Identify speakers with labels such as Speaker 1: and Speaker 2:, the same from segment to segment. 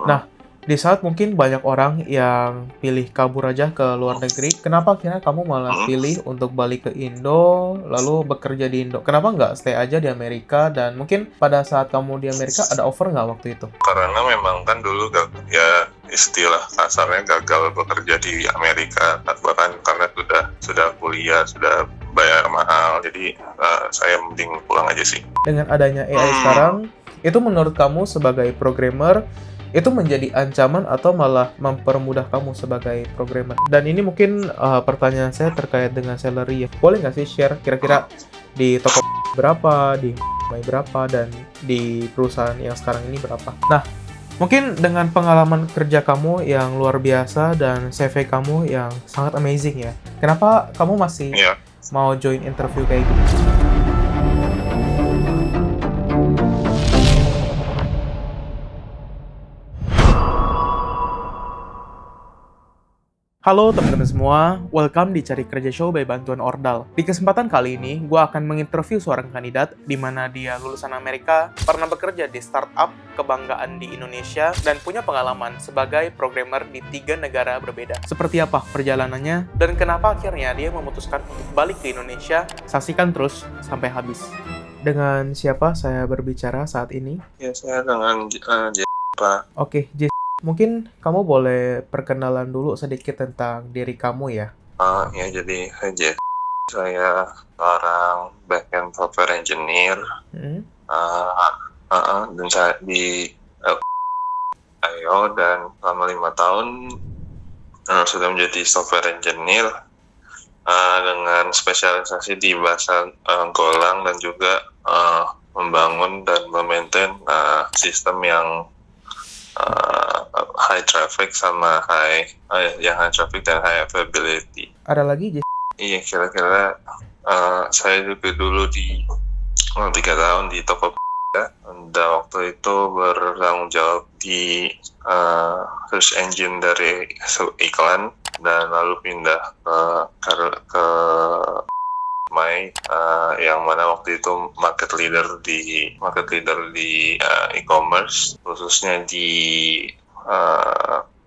Speaker 1: Nah, di saat mungkin banyak orang yang pilih kabur aja ke luar negeri, kenapa akhirnya kamu malah pilih untuk balik ke Indo, lalu bekerja di Indo? Kenapa nggak stay aja di Amerika? Dan mungkin pada saat kamu di Amerika ada offer nggak waktu itu?
Speaker 2: Karena memang kan dulu ya istilah kasarnya gagal bekerja di Amerika, bahkan karena sudah kuliah, sudah bayar mahal, jadi saya mending pulang aja sih.
Speaker 1: Dengan adanya AI sekarang, itu menurut kamu sebagai programmer, itu menjadi ancaman atau malah mempermudah kamu sebagai programmer? Dan ini mungkin pertanyaan saya terkait dengan salary ya. Boleh nggak sih share kira-kira di toko berapa, di berapa, dan di perusahaan yang sekarang ini berapa? Nah, mungkin dengan pengalaman kerja kamu yang luar biasa dan CV kamu yang sangat amazing ya, kenapa kamu masih mau join interview kayak gitu? Halo teman-teman semua, welcome di Cari Kerja Show by Bantuan Ordal. Di kesempatan kali ini, gue akan menginterview seorang kandidat di mana dia lulusan Amerika, pernah bekerja di startup kebanggaan di Indonesia, dan punya pengalaman sebagai programmer di 3 negara berbeda. Seperti apa perjalanannya, dan kenapa akhirnya dia memutuskan untuk balik ke Indonesia? Saksikan terus sampai habis. Dengan siapa saya berbicara saat ini?
Speaker 2: Ya, saya dengan Pak.
Speaker 1: Oke, mungkin kamu boleh perkenalan dulu sedikit tentang diri kamu ya?
Speaker 2: Ya, jadi saya seorang back-end software engineer. Dan saya di IO, dan selama 5 tahun sudah menjadi software engineer dengan spesialisasi di bahasa Golang, dan juga membangun dan memaintain sistem yang high traffic sama high traffic dan high availability.
Speaker 1: Ada lagi?
Speaker 2: Iya, kira-kira saya juga dulu di 3 tahun di Tokopedia, dan waktu itu bertanggung jawab di search engine dari iklan, dan lalu pindah ke yang mana waktu itu market leader di e-commerce, khususnya di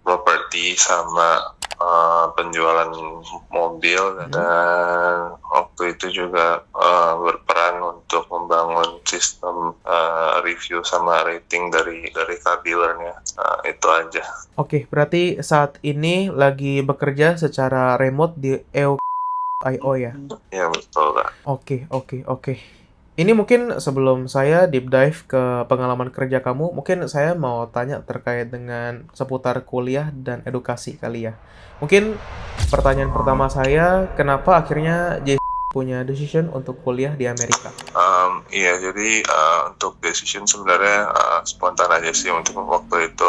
Speaker 2: properti sama penjualan mobil, dan waktu itu juga berperan untuk membangun sistem review sama rating dari car dealernya. Itu aja.
Speaker 1: Oke, berarti saat ini lagi bekerja secara remote di IO ya?
Speaker 2: Ya, betul, Kak.
Speaker 1: Oke. Ini mungkin sebelum saya deep dive ke pengalaman kerja kamu, mungkin saya mau tanya terkait dengan seputar kuliah dan edukasi kali ya. Mungkin pertanyaan pertama saya, kenapa akhirnya punya decision untuk kuliah di Amerika?
Speaker 2: Iya, jadi untuk decision sebenarnya spontan aja sih. Untuk waktu itu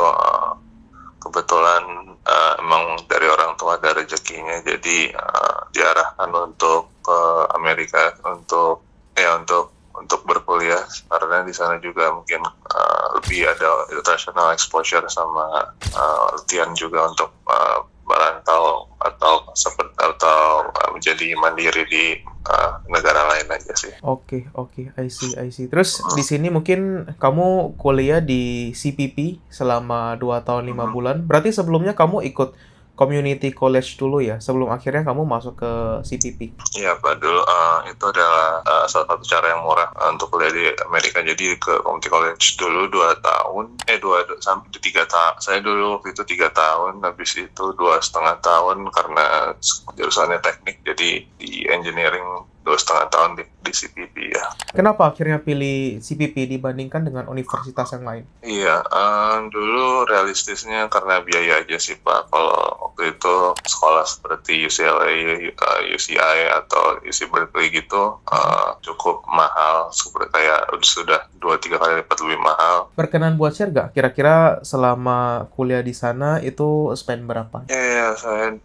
Speaker 2: kebetulan emang dari orang tua ada rezekinya, jadi diarahkan untuk ke Amerika untuk berkuliah, karena di sana juga mungkin lebih ada international exposure sama latihan juga untuk merantau atau menjadi mandiri di negara lain aja sih.
Speaker 1: Oke, I see. Terus di sini mungkin kamu kuliah di CPP selama 2 tahun 5 bulan. Berarti sebelumnya kamu ikut community college dulu ya, sebelum akhirnya kamu masuk ke CPP?
Speaker 2: Iya, Pak. Dulu itu adalah salah satu cara yang murah untuk kuliah di Amerika. Jadi ke community college dulu 2 tahun, 2 sampai 3 tahun. Saya dulu waktu itu 3 tahun, habis itu 2,5 tahun karena jurusannya teknik, jadi di engineering 2,5 tahun di CPP ya.
Speaker 1: Kenapa akhirnya pilih CPP dibandingkan dengan universitas yang lain?
Speaker 2: Iya, dulu realistisnya karena biaya aja sih, Pak. Kalau waktu itu sekolah seperti UCLA, UCI atau UC Berkeley gitu cukup mahal, seperti kayak sudah 2-3 kali lipat lebih mahal.
Speaker 1: Berkenan buat share gak? Kira-kira selama kuliah di sana itu spend berapa?
Speaker 2: Ya, saya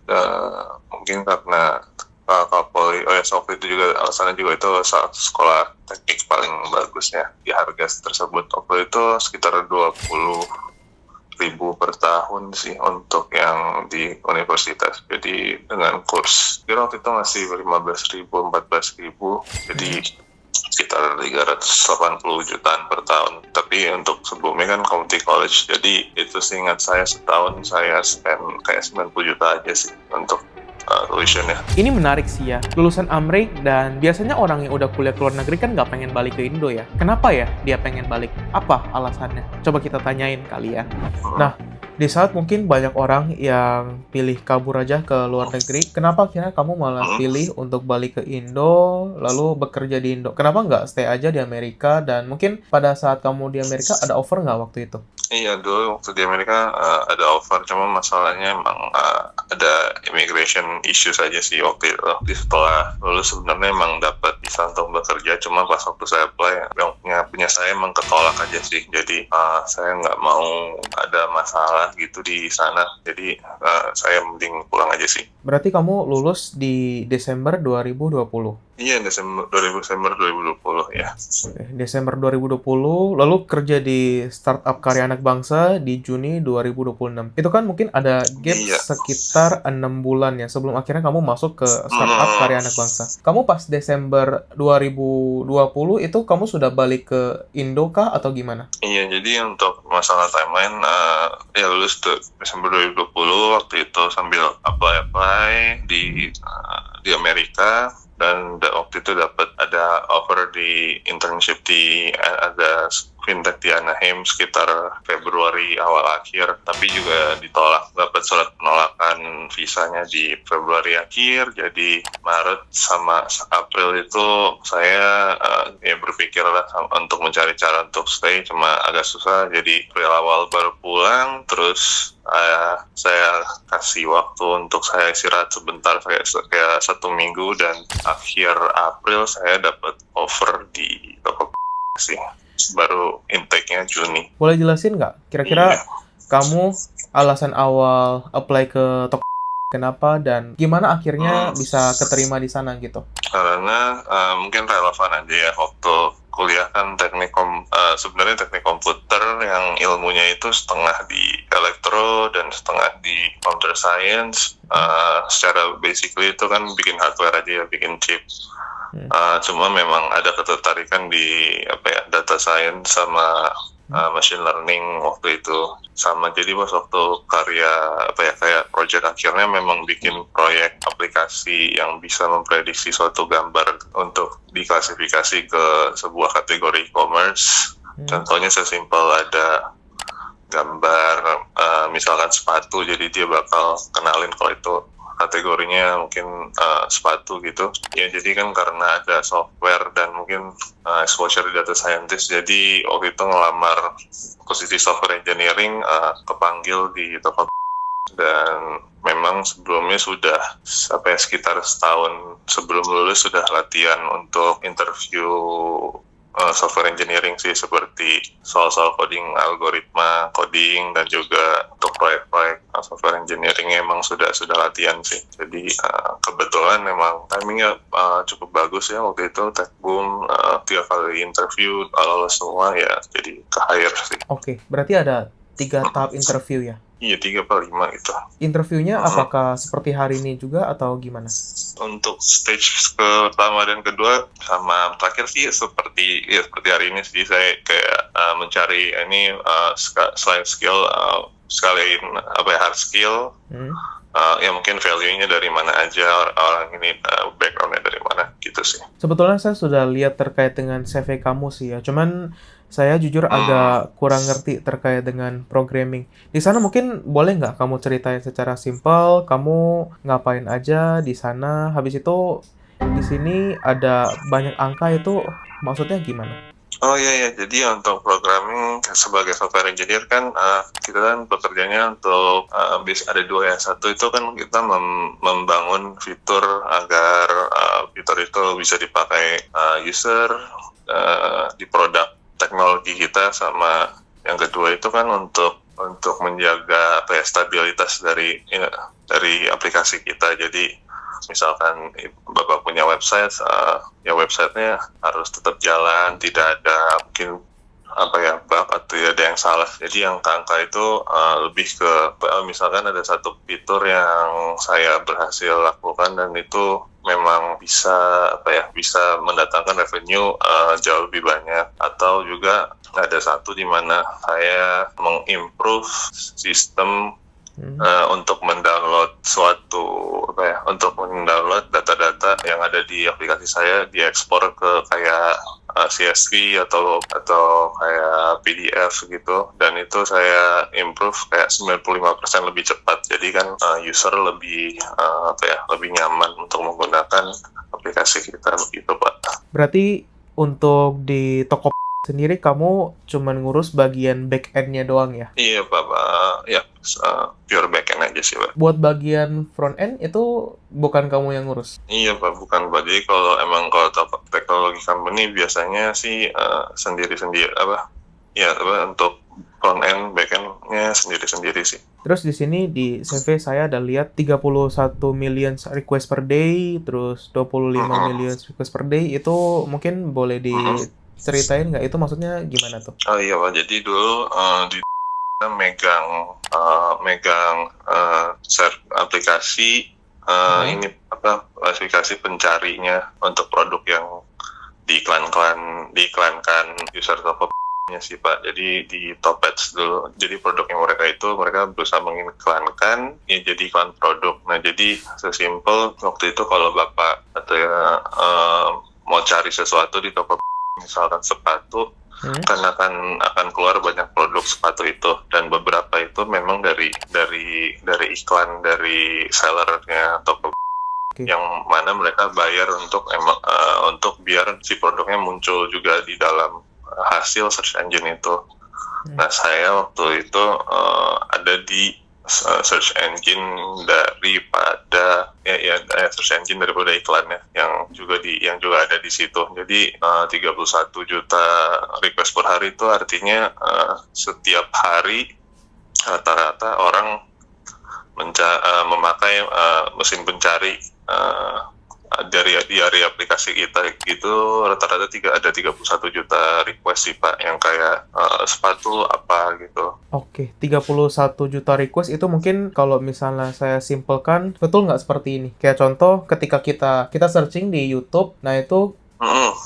Speaker 2: mungkin karena waktu itu juga alasannya juga itu sekolah teknik paling bagusnya di harga tersebut. Waktu itu sekitar 20.000 per tahun sih untuk yang di universitas. Jadi dengan kurs, waktu itu masih 15.000, 14.000. Jadi sekitar 380 jutaan per tahun. Tapi untuk sebelumnya kan community college, jadi itu seingat saya setahun saya spend kayak 90 juta aja sih untuk tuition ya.
Speaker 1: Ini menarik sih ya, lulusan Amrik dan biasanya orang yang udah kuliah ke luar negeri kan nggak pengen balik ke Indo ya. Kenapa ya dia pengen balik? Apa alasannya? Coba kita tanyain kali ya. Nah, di saat mungkin banyak orang yang pilih kabur aja ke luar negeri, kenapa akhirnya kamu malah pilih untuk balik ke Indo, lalu bekerja di Indo? Kenapa nggak stay aja di Amerika? Dan mungkin pada saat kamu di Amerika ada offer nggak waktu itu?
Speaker 2: Iya, dulu waktu di Amerika ada offer, cuma masalahnya emang ada immigration issues aja sih waktu itu. Setelah lulus sebenarnya emang dapat visa untuk bekerja, cuma pas waktu saya apply, yang punya saya emang ketolak aja sih. Jadi saya nggak mau ada masalah gitu di sana, jadi saya mending pulang aja sih.
Speaker 1: Berarti kamu lulus di Desember 2020?
Speaker 2: Iya, Desember 2020 ya.
Speaker 1: Oke, Desember 2020, lalu kerja di startup karya anak bangsa di Juni 2026. Itu kan mungkin ada gap
Speaker 2: Iya.
Speaker 1: sekitar 6 bulan ya sebelum akhirnya kamu masuk ke startup karya anak bangsa. Kamu pas Desember 2020 itu kamu sudah balik ke Indo kah atau gimana?
Speaker 2: Iya, jadi untuk masalah timeline, ya lulus tuh Desember 2020, waktu itu sambil apply di Amerika, dan waktu itu dapat ada offer di internship di ada fintech di Anaheim sekitar Februari awal akhir, tapi juga ditolak, dapat surat penolakan visanya di Februari akhir. Jadi Maret sama April itu saya ya berpikir lah untuk mencari cara untuk stay, cuma agak susah. Jadi April awal baru pulang, terus saya kasih waktu untuk saya istirahat sebentar kayak 1 minggu, dan akhir April saya dapat offer di toko sih, baru intake-nya Juni.
Speaker 1: Boleh jelasin nggak? Kira-kira kamu alasan awal apply ke toko kenapa dan gimana akhirnya bisa keterima di sana gitu?
Speaker 2: Karena mungkin relevan aja ya, waktu kuliah kan sebenarnya teknik komputer yang ilmunya itu setengah di elektro dan setengah di computer science. Secara basically itu kan bikin hardware aja ya, bikin chip. Cuma memang ada ketertarikan di data science sama machine learning waktu itu sama. Jadi pas waktu kayak project akhirnya memang bikin proyek aplikasi yang bisa memprediksi suatu gambar untuk diklasifikasi ke sebuah kategori e-commerce. Contohnya sesimpel ada gambar misalkan sepatu, jadi dia bakal kenalin kalau itu kategorinya mungkin sepatu gitu ya. Jadi kan karena ada software dan mungkin exposure di data scientist, jadi waktu itu ngelamar posisi software engineering, kepanggil di toko, dan memang sebelumnya sudah sekitar setahun sebelum lulus sudah latihan untuk interview software engineering sih, seperti soal-soal coding, algoritma coding, dan juga untuk proyek-proyek software engineering emang sudah latihan sih. Jadi kebetulan memang timingnya cukup bagus ya waktu itu. Techboom 3 kali interview, lolos semua ya, jadi ke-hire sih.
Speaker 1: Oke, berarti ada 3 tahap interview ya?
Speaker 2: Iya, 3/5 gitu.
Speaker 1: Interviewnya apakah seperti hari ini juga atau gimana?
Speaker 2: Untuk stage pertama dan kedua sama terakhir sih seperti hari ini sih, saya kayak mencari ini selain skill sekalian hard skill, ya mungkin value-nya dari mana aja, orang ini background-nya dari mana gitu sih.
Speaker 1: Sebetulnya saya sudah lihat terkait dengan CV kamu sih ya, cuman saya jujur agak kurang ngerti terkait dengan programming. Di sana mungkin boleh nggak kamu ceritain secara simpel, kamu ngapain aja di sana, habis itu di sini ada banyak angka, itu maksudnya gimana?
Speaker 2: Oh iya, jadi untuk programming sebagai software engineer kan kita kan bekerjanya untuk ada 2 ya. Satu itu kan kita membangun fitur agar fitur itu bisa dipakai user di produk teknologi kita, sama yang kedua itu kan untuk menjaga stabilitas dari aplikasi kita. Jadi misalkan Bapak punya website, ya websitenya harus tetap jalan, tidak ada mungkin bug atau ada yang salah. Jadi yang angka itu lebih ke misalkan ada satu fitur yang saya berhasil lakukan dan itu memang bisa bisa mendatangkan revenue jauh lebih banyak. Atau juga ada satu di mana saya mengimprove sistem untuk mendownload untuk mendownload data-data yang ada di aplikasi saya, diekspor ke kayak CSV atau kayak PDF gitu, dan itu saya improve kayak 95% lebih cepat. Jadi kan user lebih lebih nyaman untuk menggunakan aplikasi kita begitu, Pak.
Speaker 1: Berarti untuk di toko sendiri kamu cuman ngurus bagian back end-nya doang ya?
Speaker 2: Iya, Pak. Ya, pure backend aja sih, Pak.
Speaker 1: Buat bagian front end itu bukan kamu yang ngurus?
Speaker 2: Iya, Pak, bukan, Pak. Jadi kalau teknologi company biasanya sih sendiri-sendiri untuk front end, back end-nya sendiri-sendiri sih.
Speaker 1: Terus di sini di CV saya ada lihat 31 million request per day, terus 25 million request per day. Itu mungkin boleh diceritain nggak? Itu maksudnya gimana tuh?
Speaker 2: Oh iya, Pak. Jadi dulu di megang aplikasi ini aplikasi pencarinya untuk produk yang diiklankan user Tokopedia sih, Pak. Jadi di Topets dulu. Jadi produk yang mereka berusaha mengiklankan ya jadi iklan produk. Nah, jadi sesimpel waktu itu kalau Bapak mau cari sesuatu di Tokopedia, misalkan sepatu, kan akan keluar banyak produk sepatu itu, dan beberapa itu memang dari iklan dari sellernya Tokopedia, yang mana mereka bayar untuk biar si produknya muncul juga di dalam hasil search engine itu. Nah, saya waktu itu ada di search engine daripada search engine daripada iklannya yang juga ada di situ. Jadi 31 juta request per hari itu artinya setiap hari rata-rata orang memakai mesin pencari dari aplikasi kita gitu, rata-rata ada 31 juta request sih, Pak, yang kayak sepatu apa gitu.
Speaker 1: Oke, 31 juta request itu mungkin kalau misalnya saya simpelkan, betul nggak seperti ini? Kayak contoh ketika kita searching di YouTube, nah itu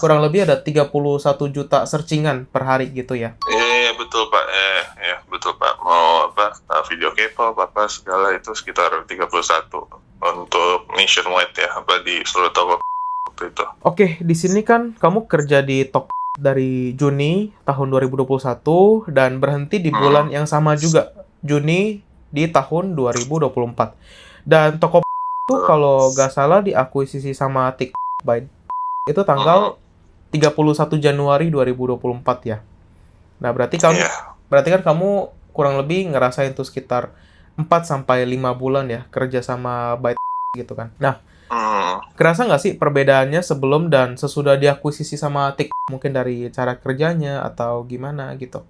Speaker 1: kurang lebih ada 31 juta searchingan per hari gitu ya?
Speaker 2: Iya, betul, Pak. Betul, Pak. Mau video K-pop apa segala itu sekitar 31 untuk nationwide ya, di seluruh toko waktu itu.
Speaker 1: Oke, di sini kan kamu kerja di toko dari Juni tahun 2021 dan berhenti di bulan yang sama juga, Juni di tahun 2024. Dan toko itu kalau nggak salah diakuisisi sama TikTok itu tanggal 31 Januari 2024 ya. Nah, berarti kan kamu kurang lebih ngerasain tuh sekitar 4-5 bulan ya kerja sama Byte gitu kan. Nah, kerasa nggak sih perbedaannya sebelum dan sesudah diakuisisi sama TikTok? Mungkin dari cara kerjanya atau gimana gitu?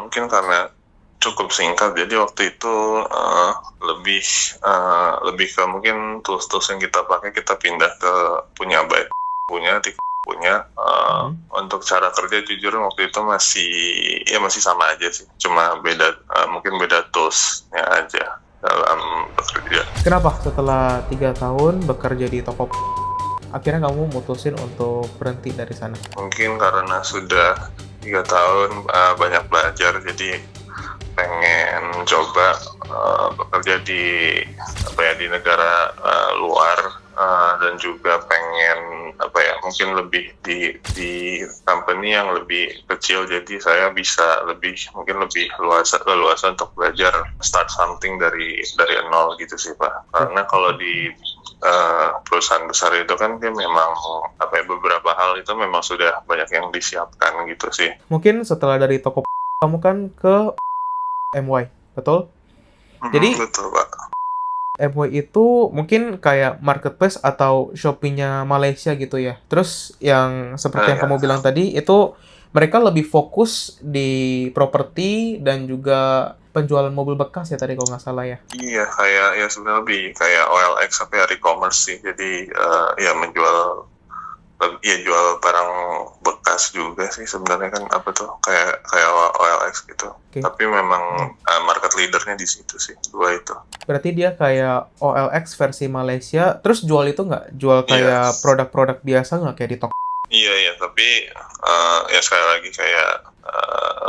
Speaker 2: Mungkin karena cukup singkat, jadi waktu itu lebih ke mungkin tools-tools yang kita pakai kita pindah ke punya Byte, punya TikTok punya. Untuk cara kerja jujur waktu itu masih sama aja sih, cuma mungkin beda toolsnya aja dalam bekerja.
Speaker 1: Kenapa setelah 3 tahun bekerja di Tokopedia akhirnya kamu mutusin untuk berhenti dari sana?
Speaker 2: Mungkin karena sudah 3 tahun banyak belajar, jadi pengen coba bekerja di negara luar, dan juga pengen mungkin lebih di company yang lebih kecil, jadi saya bisa lebih luasa untuk belajar start something dari nol gitu sih, Pak. Karena kalau di perusahaan besar itu kan dia memang beberapa hal itu memang sudah banyak yang disiapkan gitu sih.
Speaker 1: Mungkin setelah dari toko kamu kan ke MY, betul? Jadi
Speaker 2: betul, Pak.
Speaker 1: MY itu mungkin kayak marketplace atau Shopee-nya Malaysia gitu ya. Terus yang seperti yang kamu bilang tadi, itu mereka lebih fokus di properti dan juga penjualan mobil bekas ya tadi kalau nggak salah ya.
Speaker 2: Iya, sebenarnya lebih kayak OLX e-commerce sih. Jadi menjual jual barang bekas juga sih sebenarnya kan apa tuh kayak OLX gitu.
Speaker 1: Oke.
Speaker 2: Tapi memang market leadernya di situ sih, dua itu.
Speaker 1: Berarti dia kayak OLX versi Malaysia, terus jual itu nggak? Jual
Speaker 2: Iya.
Speaker 1: kayak produk-produk biasa nggak kayak di toko?
Speaker 2: Iya, tapi ya sekali lagi kayak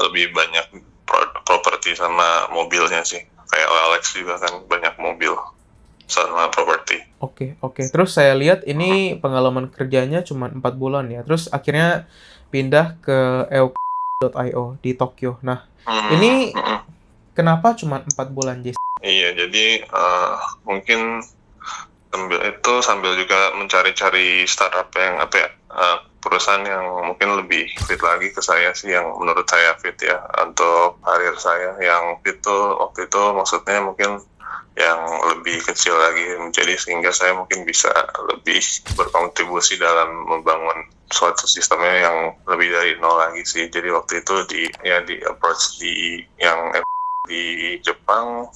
Speaker 2: lebih banyak properti sama mobilnya sih. Kayak OLX juga kan banyak mobil sama properti.
Speaker 1: Oke. Terus saya lihat ini pengalaman kerjanya cuma 4 bulan ya. Terus akhirnya pindah ke EOK.io di Tokyo. Nah, ini kenapa cuma 4 bulan, Jess?
Speaker 2: Iya, jadi mungkin sambil juga mencari-cari startup yang perusahaan yang mungkin lebih fit lagi ke saya sih, yang menurut saya fit ya untuk karir saya. Yang fit tuh waktu itu maksudnya mungkin yang lebih kecil lagi, jadi sehingga saya mungkin bisa lebih berkontribusi dalam membangun suatu sistemnya yang lebih dari nol lagi sih. Jadi waktu itu di approach di Jepang,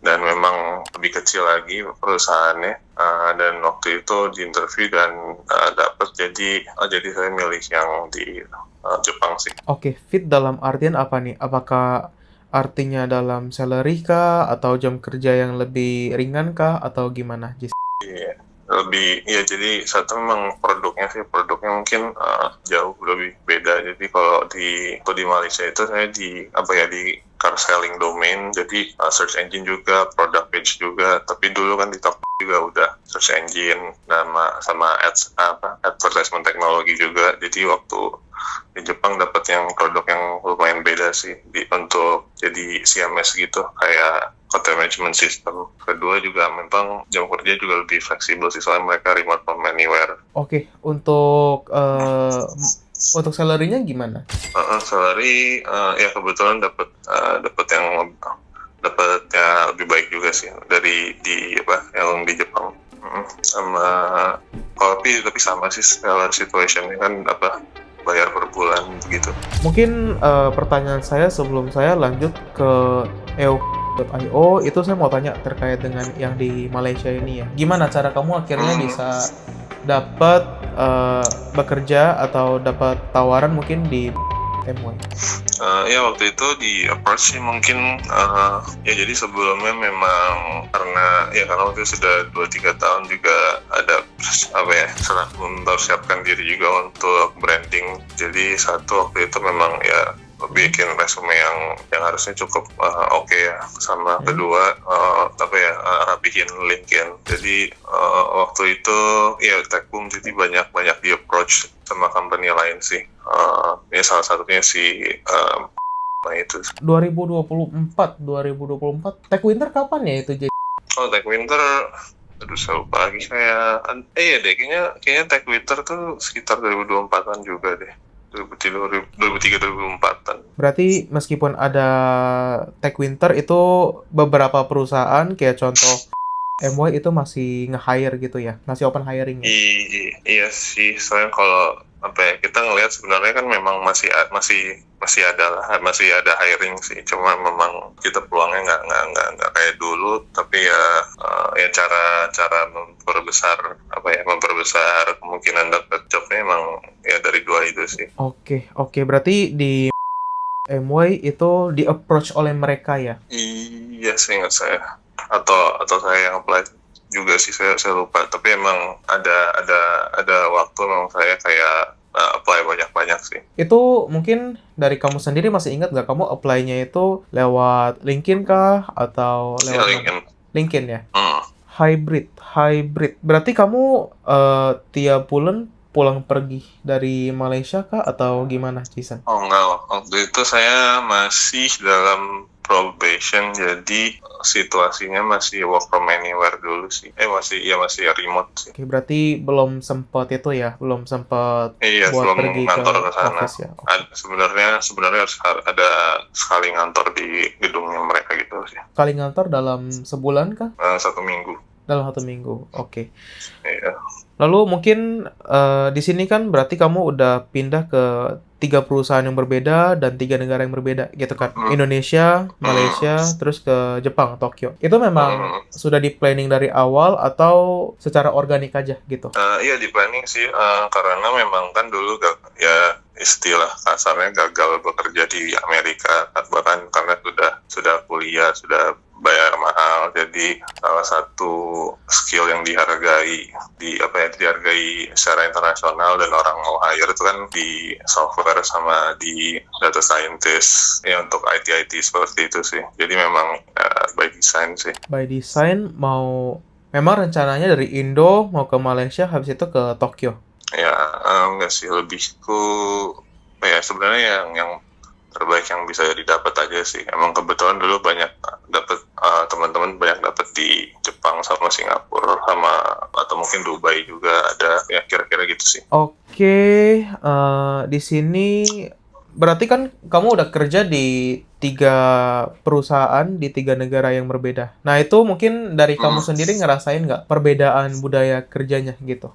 Speaker 2: dan memang lebih kecil lagi perusahaannya, dan waktu itu di interview dan dapat, jadi saya milih yang di Jepang sih.
Speaker 1: Oke, fit dalam artian apa nih? Apakah artinya dalam salary kah, atau jam kerja yang lebih ringan kah, atau gimana, Jis?
Speaker 2: Iya, jadi satu memang produknya mungkin jauh lebih beda. Jadi kalau di Malaysia itu saya di car selling domain, jadi search engine juga, product page juga. Tapi dulu kan di Tokyo juga udah search engine sama advertisement teknologi juga. Jadi waktu di Jepang dapat yang produk yang lumayan beda sih untuk jadi CMS gitu, kayak content management system. Kedua juga memang jam kerja juga lebih fleksibel sih, soalnya mereka remote from anywhere.
Speaker 1: Oke, untuk salary-nya gimana?
Speaker 2: Salary ya kebetulan dapat yang lebih baik juga sih dari yang di Jepang. Tapi sama sih salary situation-nya kan bayar per bulan gitu.
Speaker 1: Mungkin pertanyaan saya sebelum saya lanjut ke EOK.io, itu saya mau tanya terkait dengan yang di Malaysia ini ya. Gimana cara kamu akhirnya bisa dapat bekerja atau dapat tawaran mungkin di MY?
Speaker 2: Ya waktu itu di approach sih mungkin ya jadi sebelumnya memang karena waktu itu sudah 2-3 tahun juga ada setelah mempersiapkan diri juga untuk branding. Jadi satu waktu itu memang ya bikin resume yang harusnya cukup oke ya, sama kedua rapihin LinkedIn. Jadi waktu itu ya Techboom, jadi banyak di approach sama company lain sih. Ya salah satunya si itu
Speaker 1: 2024 Techwinter kapan ya itu, Jay?
Speaker 2: Techwinter, aduh saya lupa lagi kayaknya Techwinter tuh sekitar 2024an juga deh, 2003-2004an.
Speaker 1: Berarti meskipun ada Techwinter itu beberapa perusahaan kayak contoh MY itu masih nge-hire gitu ya, masih open hiring ya?
Speaker 2: Iya sih, soalnya kalau kita ngelihat sebenarnya kan memang masih ada hiring sih, cuma memang kita peluangnya nggak kayak dulu. Tapi ya cara memperbesar kemungkinan dapat jobnya emang ya dari dua itu sih.
Speaker 1: Oke, berarti di MY itu di approach oleh mereka ya?
Speaker 2: Iya, seingat saya, atau saya yang apply juga sih, saya lupa. Tapi emang ada waktu memang saya kayak apply banyak sih.
Speaker 1: Itu mungkin dari kamu sendiri masih ingat nggak, kamu apply-nya itu lewat LinkedIn kah atau lewat LinkedIn ya? Hybrid. Berarti kamu tiap bulan pulang pergi dari Malaysia kah atau gimana, Jason?
Speaker 2: Oh enggak, waktu itu saya masih dalam probation, jadi situasinya masih work from anywhere dulu sih. Masih remote sih.
Speaker 1: Oke, berarti belum sempat buat
Speaker 2: belum
Speaker 1: pergi
Speaker 2: ngantor
Speaker 1: ke
Speaker 2: sana.
Speaker 1: office ya.
Speaker 2: Sebenarnya harus ada sekali ngantor di gedungnya mereka gitu sih.
Speaker 1: Kali ngantor dalam sebulan kah?
Speaker 2: 1 minggu.
Speaker 1: Dalam 1 minggu. Oke.
Speaker 2: Iya.
Speaker 1: Lalu mungkin di sini kan berarti kamu udah pindah ke 3 perusahaan yang berbeda dan 3 negara yang berbeda gitu kan. Indonesia, Malaysia, terus ke Jepang, Tokyo. Itu memang sudah di-planning dari awal atau secara organik aja gitu?
Speaker 2: Iya di planning sih, karena memang kan dulu ya istilah kasarnya gagal bekerja di Amerika, bahkan karena sudah kuliah, sudah bayar mahal, jadi salah satu skill yang dihargai secara internasional dan orang mau hire itu kan di software sama di data scientist ya, untuk IT seperti itu sih. Jadi memang by design sih.
Speaker 1: By design memang rencananya dari Indo mau ke Malaysia, habis itu ke Tokyo.
Speaker 2: Ya enggak sih, lebih ya sebenarnya yang terbaik yang bisa didapat aja sih. Emang kebetulan dulu banyak dapat teman-teman banyak dapat di Jepang sama Singapura atau mungkin Dubai juga ada, ya kira-kira gitu sih.
Speaker 1: Oke, di sini berarti kan kamu udah kerja di 3 perusahaan di 3 negara yang berbeda. Nah, itu mungkin dari kamu sendiri ngerasain nggak perbedaan budaya kerjanya gitu?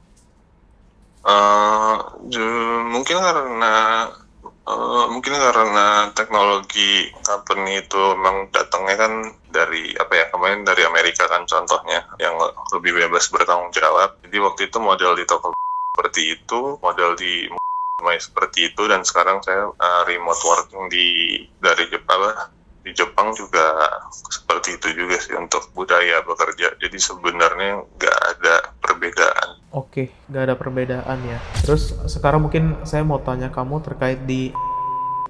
Speaker 2: Mungkin karena teknologi company itu memang datangnya kan dari kemarin dari Amerika kan, contohnya yang lebih bebas bertanggung jawab. Jadi waktu itu model di toko seperti itu, model di seperti itu, dan sekarang saya remote working dari Jepang juga seperti itu juga sih untuk budaya bekerja. Jadi sebenarnya nggak ada perbedaan.
Speaker 1: Oke, nggak ada perbedaan ya. Terus sekarang mungkin saya mau tanya kamu terkait di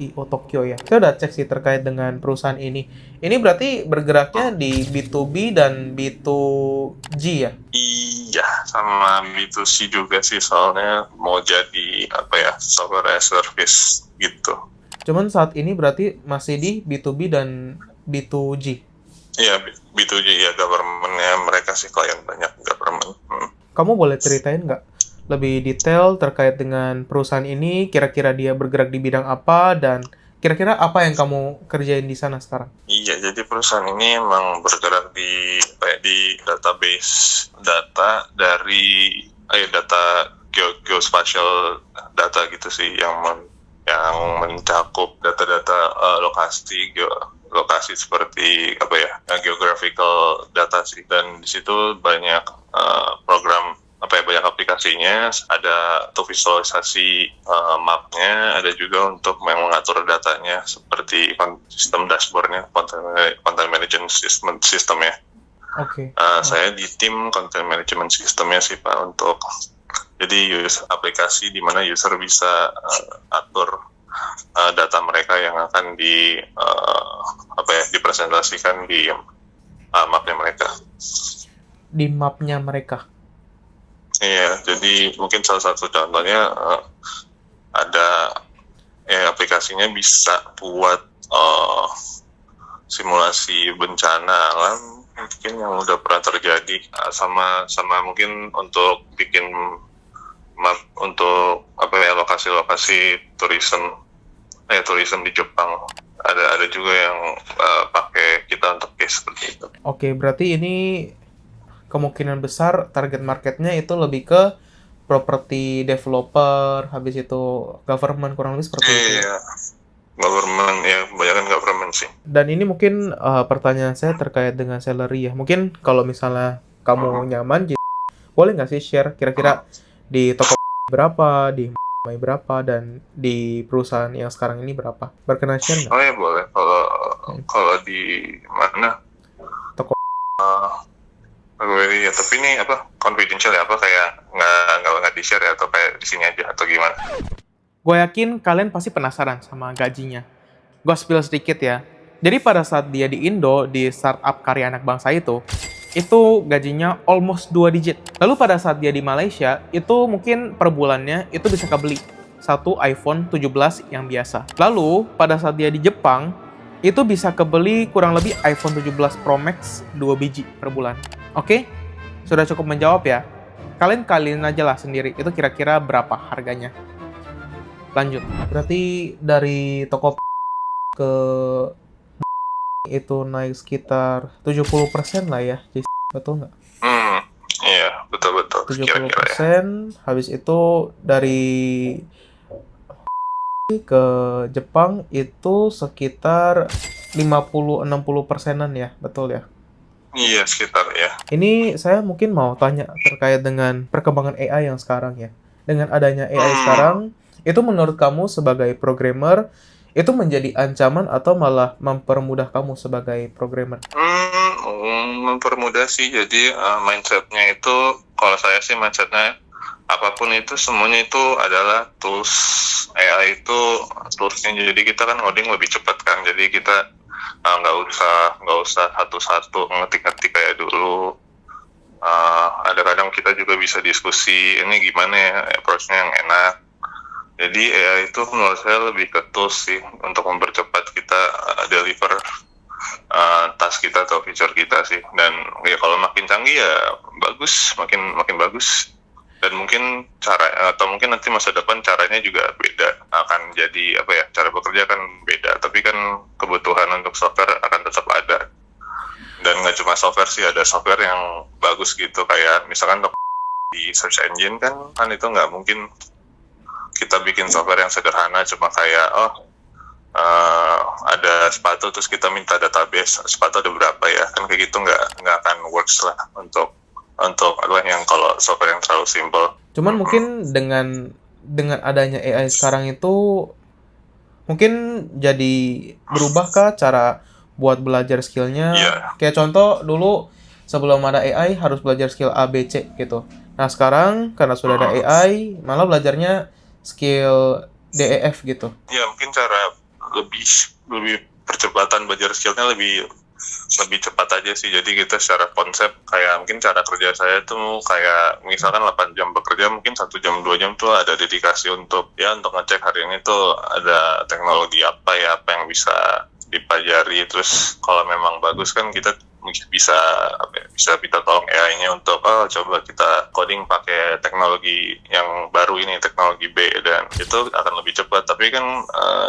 Speaker 1: IO Tokyo ya. Saya udah cek sih terkait dengan perusahaan ini. Ini berarti bergeraknya di B2B dan B2G ya?
Speaker 2: Iya, sama B2C juga sih, soalnya mau jadi software as service gitu.
Speaker 1: Cuman saat ini berarti masih di B2B dan B2G.
Speaker 2: Iya, B2G ya, government-nya mereka sih, klien banyak government.
Speaker 1: Kamu boleh ceritain nggak lebih detail terkait dengan perusahaan ini, kira-kira dia bergerak di bidang apa, dan kira-kira apa yang kamu kerjain di sana sekarang?
Speaker 2: Iya, jadi perusahaan ini emang bergerak di database data dari data geospatial data gitu sih, yang mencakup data-data lokasi seperti geographical data sih. Dan di situ banyak program banyak aplikasinya, ada untuk visualisasi mapnya, ada juga untuk mengatur datanya seperti sistem dashboardnya, content management system ya.
Speaker 1: Oke.
Speaker 2: Saya di tim content management systemnya sih Pak, untuk jadi aplikasi di mana user bisa atur data mereka yang akan dipresentasikan di mapnya mereka.
Speaker 1: Di mapnya mereka?
Speaker 2: Iya, jadi mungkin salah satu contohnya ada aplikasinya bisa buat simulasi bencana alam mungkin yang udah pernah terjadi, sama mungkin untuk bikin map untuk lokasi-lokasi turism di Jepang. Ada juga yang pakai kita untuk case seperti itu.
Speaker 1: Oke, berarti ini kemungkinan besar target marketnya itu lebih ke property developer, habis itu government, kurang lebih seperti itu.
Speaker 2: Iya, government ya, kebanyakan government sih.
Speaker 1: Dan ini mungkin pertanyaan saya terkait dengan salary ya. Mungkin kalau misalnya kamu nyaman, boleh nggak sih share kira-kira di toko berapa, di berapa, dan di perusahaan yang sekarang ini berapa? Berkenan share nggak?
Speaker 2: Oh ya boleh. Kalau di mana?
Speaker 1: Toko.
Speaker 2: Ya, tapi ini confidential ya, kayak nggak di share ya, atau kayak di sini aja atau gimana?
Speaker 1: Gue yakin kalian pasti penasaran sama gajinya. Gue spill sedikit ya. Jadi pada saat dia di Indo, di startup karya anak bangsa itu gajinya almost 2 digit. Lalu pada saat dia di Malaysia, itu mungkin per bulannya itu bisa kebeli satu iPhone 17 yang biasa. Lalu pada saat dia di Jepang, itu bisa kebeli kurang lebih iPhone 17 Pro Max 2 biji per bulan. Oke? Sudah cukup menjawab ya? Kalian aja lah sendiri, itu kira-kira berapa harganya. Lanjut. Berarti dari toko ke itu naik sekitar 70% lah ya, betul nggak?
Speaker 2: Iya, betul. gitu kira-kira ya.
Speaker 1: 70%, habis itu dari ke Jepang itu sekitar 50-60%-an ya, betul ya?
Speaker 2: Iya, sekitar ya.
Speaker 1: Ini saya mungkin mau tanya terkait dengan perkembangan AI yang sekarang ya. Dengan adanya AI sekarang, itu menurut kamu sebagai programmer, itu menjadi ancaman atau malah mempermudah kamu sebagai programmer?
Speaker 2: Mempermudah sih. Jadi mindsetnya itu, kalau saya sih mindsetnya apapun itu semuanya itu adalah tools. AI itu toolsnya, jadi kita kan ngoding lebih cepat kan. Jadi kita nggak usah satu-satu ngetik-ngetik kayak dulu. Ada kadang kita juga bisa diskusi ini gimana ya approach-nya yang enak. Jadi AI itu menurut saya lebih ke tools sih untuk mempercepat kita deliver task kita atau feature kita sih. Dan ya kalau makin canggih ya bagus, makin bagus. Dan mungkin mungkin nanti masa depan caranya juga beda, akan jadi cara bekerja kan beda, tapi kan kebutuhan untuk software akan tetap ada. Dan nggak cuma software sih, ada software yang bagus gitu, kayak misalkan di search engine kan itu nggak mungkin kita bikin software yang sederhana cuma kayak ada sepatu terus kita minta database sepatu ada berapa ya, kan kayak gitu nggak akan works lah untuk yang kalau software yang terlalu simple.
Speaker 1: Cuman mungkin dengan adanya AI sekarang itu mungkin jadi berubah kah cara buat belajar skillnya? Kayak contoh dulu sebelum ada AI harus belajar skill A, B, C gitu. Nah sekarang karena sudah ada AI malah belajarnya skill D, E, F gitu.
Speaker 2: Ya mungkin cara lebih percepatan belajar skillnya lebih cepat aja sih. Jadi kita secara konsep kayak mungkin cara kerja saya tuh kayak misalkan 8 jam bekerja, mungkin 1 jam 2 jam tuh ada dedikasi untuk ngecek hari ini tuh ada teknologi apa yang bisa dipelajari. Terus kalau memang bagus kan kita bisa kita tolong AI-nya untuk coba kita coding pakai teknologi yang baru ini, teknologi B, dan itu akan lebih cepat. Tapi kan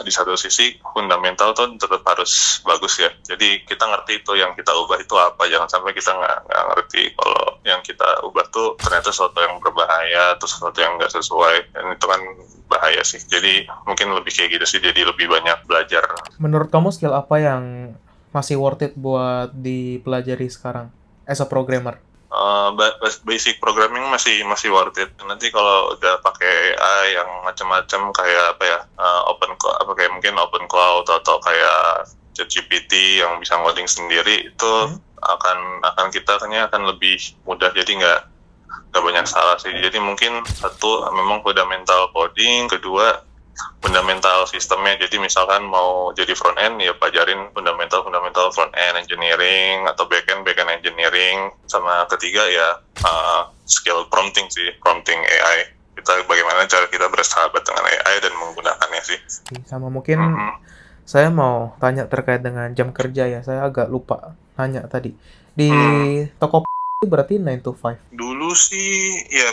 Speaker 2: di satu sisi fundamental tuh tetap harus bagus ya. Jadi kita ngerti itu yang kita ubah itu apa, jangan sampai kita nggak ngerti kalau yang kita ubah tuh ternyata sesuatu yang berbahaya atau sesuatu yang nggak sesuai, dan itu kan bahaya sih. Jadi mungkin lebih kayak gitu sih, jadi lebih banyak belajar.
Speaker 1: Menurut kamu skill apa yang masih worth it buat dipelajari sekarang as a programmer?
Speaker 2: Basic programming masih worth it. Nanti kalau udah pakai AI yang macam-macam kayak mungkin open cloud atau kayak ChatGPT yang bisa ngoding sendiri, itu akan kita akan lebih mudah, jadi nggak banyak salah sih. Jadi mungkin satu memang fundamental coding, kedua fundamental sistemnya. Jadi misalkan mau jadi front end ya pelajarin fundamental front end engineering atau back end engineering. Sama ketiga ya skill prompting AI. Kita bagaimana cara kita bersahabat dengan AI dan menggunakannya sih.
Speaker 1: Sama mungkin saya mau tanya terkait dengan jam kerja ya. Saya agak lupa tanya tadi. Di toko berarti 9 to 5?
Speaker 2: Dulu sih ya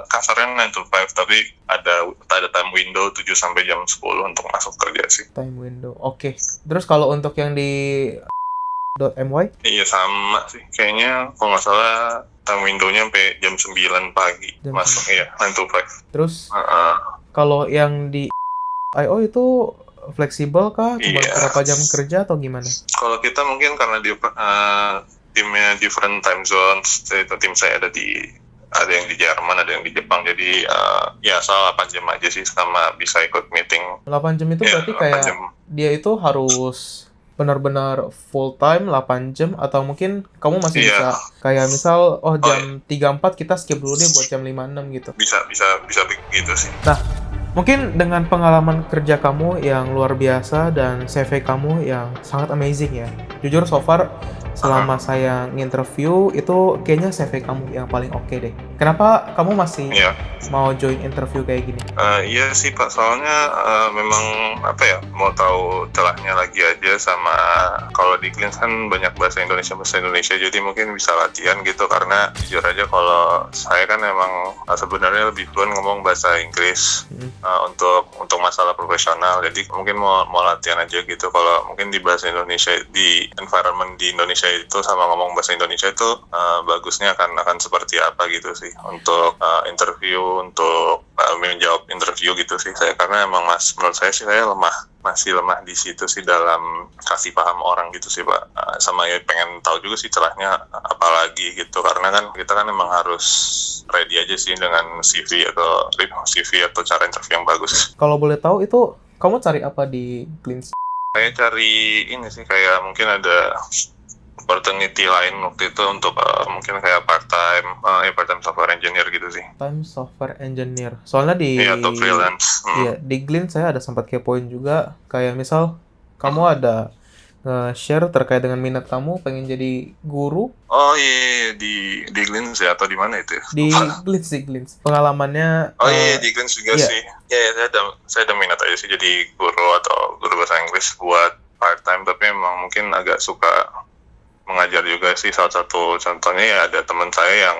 Speaker 2: kasarnya 9 to 5, tapi ada time window 7 sampai jam 10 untuk masuk kerja sih.
Speaker 1: Time window, oke. Terus kalau untuk yang di .my?
Speaker 2: Iya sama sih, kayaknya kalau nggak salah time window-nya sampai jam 9 pagi masuk, iya 9 to 5.
Speaker 1: Terus kalau yang di IO itu fleksibel kah? Cuma berapa jam kerja atau gimana?
Speaker 2: Kalau kita mungkin karena timnya different time zones, tim saya ada yang di Jerman, ada yang di Jepang, jadi asal 8 jam aja sih, sama bisa ikut meeting. 8
Speaker 1: jam itu berarti kayak dia itu harus benar-benar full time 8 jam, atau mungkin kamu masih bisa kayak misal jam 3.4 kita skip dulu deh buat jam 5.6 gitu.
Speaker 2: Bisa begitu sih.
Speaker 1: Nah, mungkin dengan pengalaman kerja kamu yang luar biasa dan CV kamu yang sangat amazing ya. Jujur so far selama saya nginterview itu kayaknya CV kamu yang paling oke deh. Kenapa kamu masih mau join interview kayak gini?
Speaker 2: Iya sih Pak, soalnya memang mau tahu celahnya lagi aja, sama kalau di Cleans kan banyak bahasa Indonesia, jadi mungkin bisa latihan gitu. Karena jujur aja kalau saya kan emang sebenarnya lebih fluent ngomong bahasa Inggris untuk masalah profesional, jadi mungkin mau latihan aja gitu. Kalau mungkin di bahasa Indonesia, di environment di Indonesia itu sama ngomong bahasa Indonesia itu bagusnya akan seperti apa gitu sih. sih untuk untuk menjawab interview gitu sih saya, karena emang menurut saya sih saya masih lemah di situ sih dalam kasih paham orang gitu sih Pak. Sama ya pengen tahu juga sih celahnya apalagi gitu, karena kan kita kan emang harus ready aja sih dengan CV atau cara interview yang bagus.
Speaker 1: Kalau boleh tahu itu kamu cari apa di Glints?
Speaker 2: Saya cari ini sih, kayak mungkin ada opportunity lain waktu itu untuk mungkin kayak part-time software engineer gitu sih.
Speaker 1: Time software engineer. Soalnya
Speaker 2: Atau freelance.
Speaker 1: Iya, di Glints saya ada sempat kepoin juga, kayak misal kamu ada share terkait dengan minat kamu pengen jadi guru.
Speaker 2: Oh iya, di Glints ya, atau di mana itu?
Speaker 1: Di Glints. Pengalamannya
Speaker 2: Di Glints juga
Speaker 1: iya.
Speaker 2: sih. Ya, saya ada minat aja sih jadi guru atau guru bahasa Inggris buat part-time, tapi emang mungkin agak suka mengajar juga sih. Salah satu contohnya ya ada teman saya yang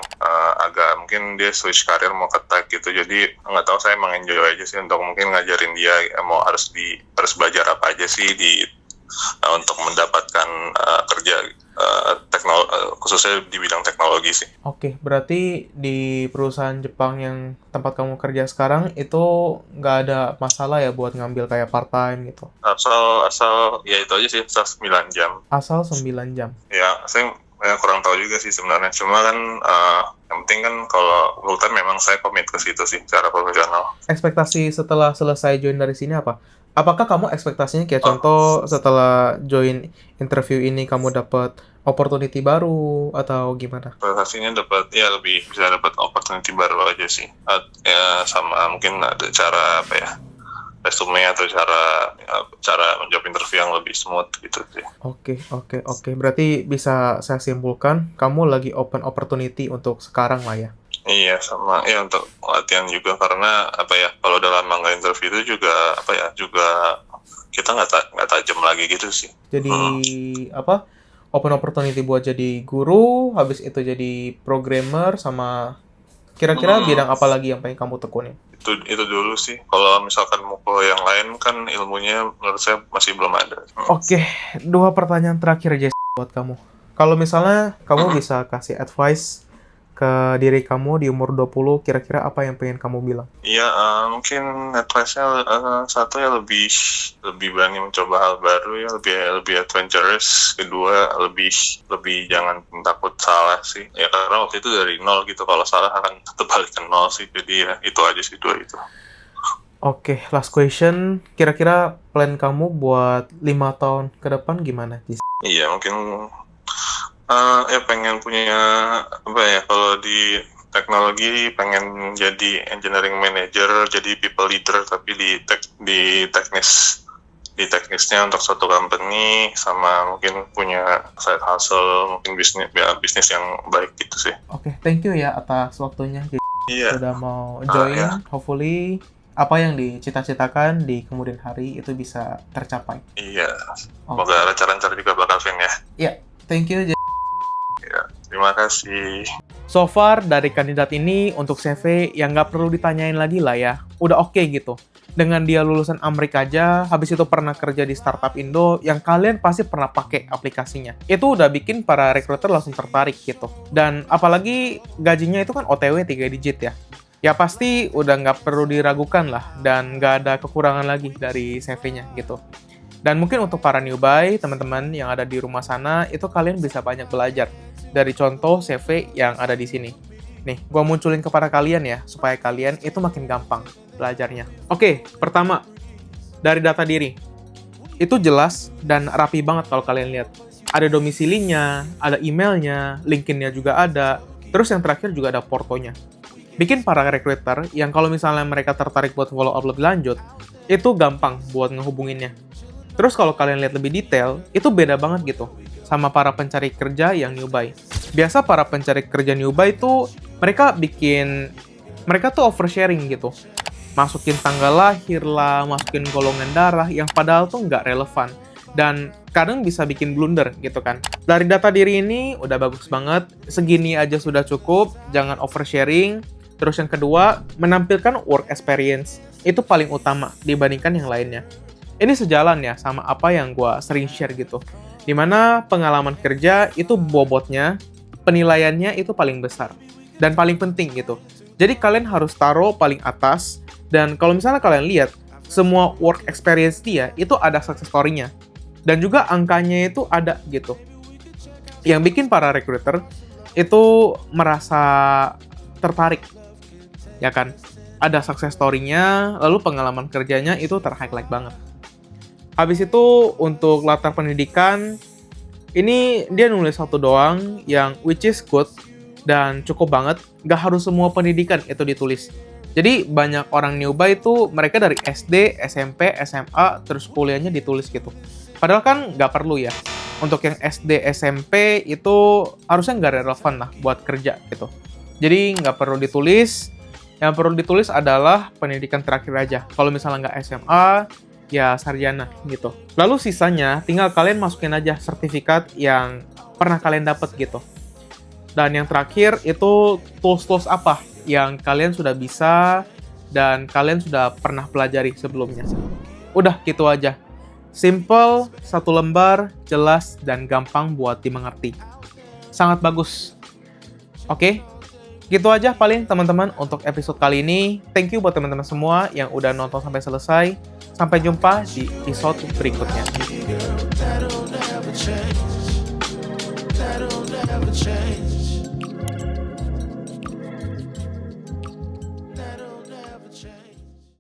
Speaker 2: agak mungkin dia switch karir mau ke tech gitu, jadi nggak tahu, saya emang enjoy aja sih untuk mungkin ngajarin dia harus belajar apa aja sih untuk mendapatkan kerja khususnya di bidang teknologi sih.
Speaker 1: Oke, berarti di perusahaan Jepang yang tempat kamu kerja sekarang itu nggak ada masalah ya buat ngambil kayak part-time gitu?
Speaker 2: Asal ya itu aja sih, asal 9 jam.
Speaker 1: Asal 9 jam?
Speaker 2: Ya, saya kurang tahu juga sih sebenarnya. Cuma kan yang penting kan kalau full time memang saya komit ke situ sih secara profesional.
Speaker 1: Ekspektasi setelah selesai join dari sini apa? Apakah kamu ekspektasinya kayak contoh setelah join interview ini kamu dapat opportunity baru atau gimana?
Speaker 2: Pastinya bisa dapat opportunity baru aja sih. Ya sama mungkin ada cara resume atau cara menjawab interview yang lebih smooth gitu sih.
Speaker 1: Oke. Berarti bisa saya simpulkan kamu lagi open opportunity untuk sekarang lah ya?
Speaker 2: Iya, sama ya untuk latihan juga, karena kalau udah lama nggak interview itu juga kita nggak tajam lagi gitu sih.
Speaker 1: Jadi open opportunity buat jadi guru, habis itu jadi programmer, sama kira-kira bidang apa lagi yang pengen kamu tekuni?
Speaker 2: Itu dulu sih. Kalau misalkan mau ke yang lain kan ilmunya menurut saya masih belum ada.
Speaker 1: Oke, 2 pertanyaan terakhir Jess buat kamu. Kalau misalnya kamu bisa kasih advice ke diri kamu di umur 20, kira-kira apa yang pengen kamu bilang?
Speaker 2: Iya, mungkin advice-nya satu ya lebih berani mencoba hal baru ya, lebih adventurous. Kedua, lebih jangan takut salah sih. Ya karena waktu itu dari nol gitu, kalau salah akan tetap balik ke nol sih. Jadi ya itu aja sih, 2 itu.
Speaker 1: Oke, last question. Kira-kira plan kamu buat 5 tahun ke depan gimana, Jess?
Speaker 2: Iya, mungkin pengen punya kalau di teknologi pengen jadi engineering manager, jadi people leader, tapi di teknisnya untuk suatu company, sama mungkin punya side hustle, mungkin bisnis yang baik gitu sih.
Speaker 1: Oke, thank you ya atas waktunya, Jess.
Speaker 2: Iya.
Speaker 1: Sudah mau join.
Speaker 2: Iya.
Speaker 1: Hopefully apa yang dicita-citakan di kemudian hari itu bisa tercapai.
Speaker 2: Iya. Semoga lancar-lancar juga bakal Vin ya.
Speaker 1: Iya, thank you, Jess.
Speaker 2: Ya, terima kasih.
Speaker 1: So far, dari kandidat ini untuk CV yang nggak perlu ditanyain lagi lah ya. Udah oke gitu. Dengan dia lulusan Amerika aja, habis itu pernah kerja di startup Indo, yang kalian pasti pernah pakai aplikasinya. Itu udah bikin para recruiter langsung tertarik gitu. Dan apalagi gajinya itu kan OTW 3 digit ya. Ya pasti udah nggak perlu diragukan lah, dan nggak ada kekurangan lagi dari CV-nya gitu. Dan mungkin untuk para newbie, teman-teman yang ada di rumah sana, itu kalian bisa banyak belajar dari contoh CV yang ada di sini. Nih, gua munculin kepada kalian ya, supaya kalian itu makin gampang belajarnya. Oke, pertama, dari data diri. Itu jelas dan rapi banget kalau kalian lihat. Ada domisilinya, ada emailnya, LinkedIn-nya juga ada, terus yang terakhir juga ada portonya. Bikin para recruiter yang kalau misalnya mereka tertarik buat follow up lebih lanjut, itu gampang buat ngehubunginnya. Terus kalau kalian lihat lebih detail, itu beda banget gitu sama para pencari kerja yang newbie. Biasa para pencari kerja newbie itu mereka tuh oversharing gitu. Masukin tanggal lahir lah, masukin golongan darah yang padahal tuh nggak relevan. Dan kadang bisa bikin blunder gitu kan. Dari data diri ini udah bagus banget, segini aja sudah cukup, jangan oversharing. Terus yang kedua, menampilkan work experience. Itu paling utama dibandingkan yang lainnya. Ini sejalan ya sama apa yang gue sering share gitu. Dimana pengalaman kerja itu bobotnya, penilaiannya itu paling besar. dan paling penting gitu. Jadi kalian harus taruh paling atas, dan kalau misalnya kalian lihat, semua work experience dia itu ada success story-nya. Dan juga angkanya itu ada gitu. Yang bikin para recruiter itu merasa tertarik, ya kan? Ada success story-nya, lalu pengalaman kerjanya itu ter-highlight banget. Habis itu untuk latar pendidikan, ini dia nulis satu doang yang which is good dan cukup banget. Gak harus semua pendidikan itu ditulis. Jadi banyak orang newbie itu mereka dari SD, SMP, SMA, terus kuliahnya ditulis gitu. Padahal kan nggak perlu ya. Untuk yang SD, SMP itu harusnya nggak relevan lah buat kerja gitu. Jadi nggak perlu ditulis. Yang perlu ditulis adalah pendidikan terakhir aja. Kalau misalnya nggak SMA, ya sarjana gitu. Lalu sisanya tinggal kalian masukin aja sertifikat yang pernah kalian dapat gitu. Dan yang terakhir itu tools-tools apa yang kalian sudah bisa dan kalian sudah pernah pelajari sebelumnya. Udah gitu aja. Simple, satu lembar, jelas, dan gampang buat dimengerti. Sangat bagus. Oke, gitu aja paling teman-teman untuk episode kali ini. Thank you buat teman-teman semua yang udah nonton sampai selesai. Sampai jumpa di episode berikutnya.
Speaker 3: That'll never change.